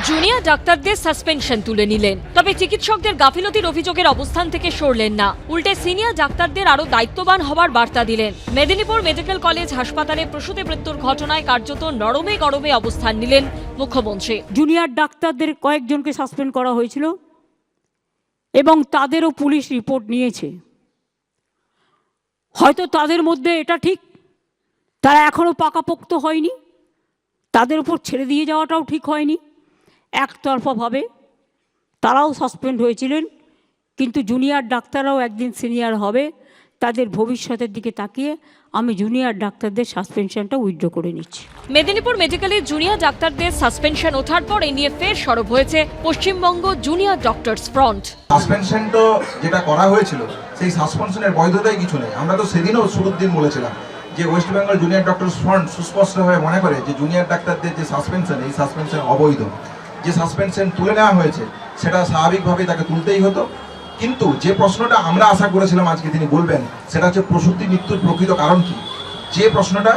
Junior ডাক্তারদের suspension তুলে নিলেন, তবে চিকিৎসকদের গাফিলতির অভিযোগের অবস্থান থেকে সরলেন না। উল্টে সিনিয়র ডাক্তারদের আরো দায়িত্ববান হবার বার্তা দিলেন। মেদিনীপুর মেডিকেল কলেজ হাসপাতালে প্রসূতি মৃত্যুর ঘটনায় কার্যত নরমে গরমে অবস্থান নিলেন মুখ্যমন্ত্রী। জুনিয়র ডাক্তারদের কয়েকজনকে সাসপেন্ড করা হয়েছিল এবং তাদেরও পুলিশ রিপোর্ট নিয়েছে। হয়তো তাদের মধ্যে এটা ঠিক তারা এখনো পাকাপোক্ত হয়নি, তাদের উপর ছেড়ে দিয়ে যাওয়াটাও ঠিক হয়নি। একতরফাভাবে তারাও সাসপেন্ড হয়েছিলেন, কিন্তু জুনিয়র ডাক্তাররাও একদিন সিনিয়র হবে। তাদের ভবিষ্যতের দিকে তাকিয়ে আমি জুনিয়র ডাক্তারদের সাসপেনশনটা উইথড্র করে নিচ্ছি। মেদিনীপুর মেডিকেলে জুনিয়র ডাক্তারদের সাসপেনশন ওঠার পর এই নিয়ে ফের সরব হয়েছে Paschimbanga junior doctors front. Suspension তো যেটা করা হয়েছিল সেই সাসপেনশনের বৈধতাই কিছু নেই। আমরা তো সেদিনও শুরুর দিন বলেছিলাম যে West Bengal junior doctors front সুস্পষ্টভাবে মনে করে যে জুনিয়র ডাক্তারদের যে সাসপেনশন, এই সাসপেনশন অবৈধ। যে সাসপেনশন তুলে নেওয়া হয়েছে সেটা স্বাভাবিকভাবে তাকে তুলতেই হতো, কিন্তু যে প্রশ্নটা আমরা আশা করেছিলাম আজকে তিনি বলবেন সেটা হচ্ছে প্রসূতি মৃত্যুর প্রকৃত কারণ কি, যে প্রশ্নটা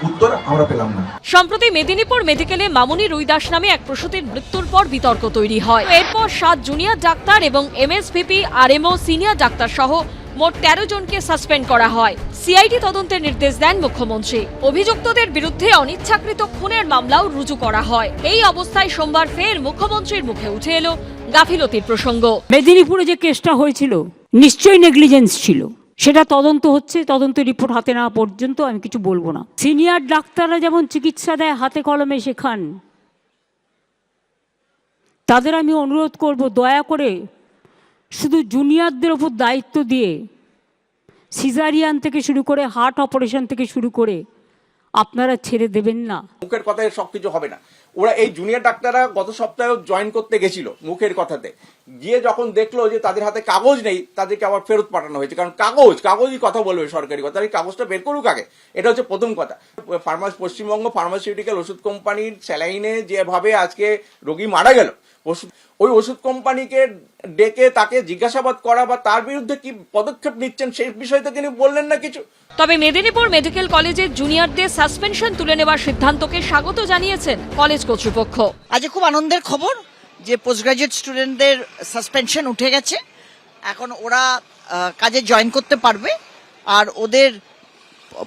উত্তর আমরা পেলাম না। সম্প্রতি মেদিনীপুর মেডিকেলে মামুনি রুইদাস নামে এক প্রসূতির মৃত্যুর পর বিতর্ক তৈরি হয়। এরপর 7 জুনিয়র ডাক্তার এবং এমএসভিপি আরএমও সিনিয়র ডাক্তার সহ মোট 13 জনকে সাসপেন্ড করা হয়। সিআইডি তদন্তের নির্দেশ দেন মুখ্যমন্ত্রী। অভিযুক্তদের বিরুদ্ধে অনিচ্ছাকৃত খুনের মামলাও রুজু করা হয়। এই অবস্থায় সোমবার ফের মুখ্যমন্ত্রীর মুখে উঠে এলো গাফিলতির প্রসঙ্গ। মেদিনীপুরে যে কেসটা হয়েছিল নিশ্চয়ই নেগলিজেন্স ছিল, সেটা তদন্ত হচ্ছে। তদন্ত রিপোর্ট হাতে নেওয়া পর্যন্ত আমি কিছু বলবো না। সিনিয়র ডাক্তাররা যেমন চিকিৎসা দেয়, হাতে কলমে শেখান, তাদের আমি অনুরোধ করব দয়া করে শুধু জুনিয়রদের ওপর দায়িত্ব দিয়ে সিজারিয়ান থেকে শুরু করে হার্ট অপারেশন থেকে শুরু করে আপনারা ছেড়ে দেবেন না। মুখের কথায় সবকিছু হবে না। ওরা এই জুনিয়র ডাক্তাররা গত সপ্তাহে জয়েন করতে গেছিল মুখের কথাতে, গিয়ে যখন দেখলো যে তাদের হাতে কাগজ নেই তাদেরকে আবার ফেরত পাঠানো হয়েছে। কারণ কাগজই কথা বলবে, সরকারি কথা, এই কাগজটা বের করুক আগে। এটা হচ্ছে প্রথম কথা। পশ্চিমবঙ্গ ফার্মাসিউটিক্যাল ওষুধ কোম্পানির স্যালাইনে যেভাবে আজকে রোগী মারা গেল, ওই ওষুধ কোম্পানিকে ডেকে তাকে জিজ্ঞাসাবাদ করা বা তার বিরুদ্ধে কি পদক্ষেপ নিচ্ছেন সেই বিষয়ে তো তিনি বললেন না কিছু। তবে মেদিনীপুর মেডিকেল কলেজের জুনিয়রদের সাসপেনশন তুলে নেওয়ার সিদ্ধান্তকে স্বাগত জানিয়েছেন কলেজ কর্তৃপক্ষ। আজ খুব আনন্দের খবর যে পোস্ট গ্রাজুয়েট স্টুডেন্টদের সাসপেনশন উঠে গেছে। এখন ওরা কাজে জয়েন করতে পারবে আর ওদের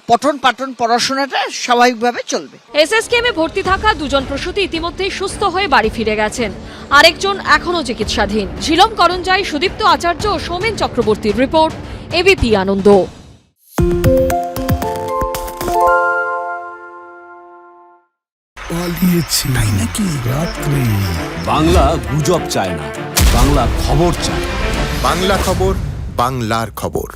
পঠন পাঠন পড়াশোনাটা স্বাভাবিকভাবে চলবে। এসএসকেএমে ভর্তি থাকা 2 জন প্রসূতি ইতিমধ্যেই সুস্থ হয়ে বাড়ি ফিরে গেছেন, আরেকজন এখনও চিকিৎসাধীন। ঝিলম করঞ্জাই, সুদীপ্ত আচার্য ও সৌমেন চক্রবর্তীর রিপোর্ট, এবিপি আনন্দ। পালিয়েছে তাই নাকি? রাত্রে বাংলা গুজব চায় না, বাংলা খবর চায়। বাংলা খবর, বাংলার খবর।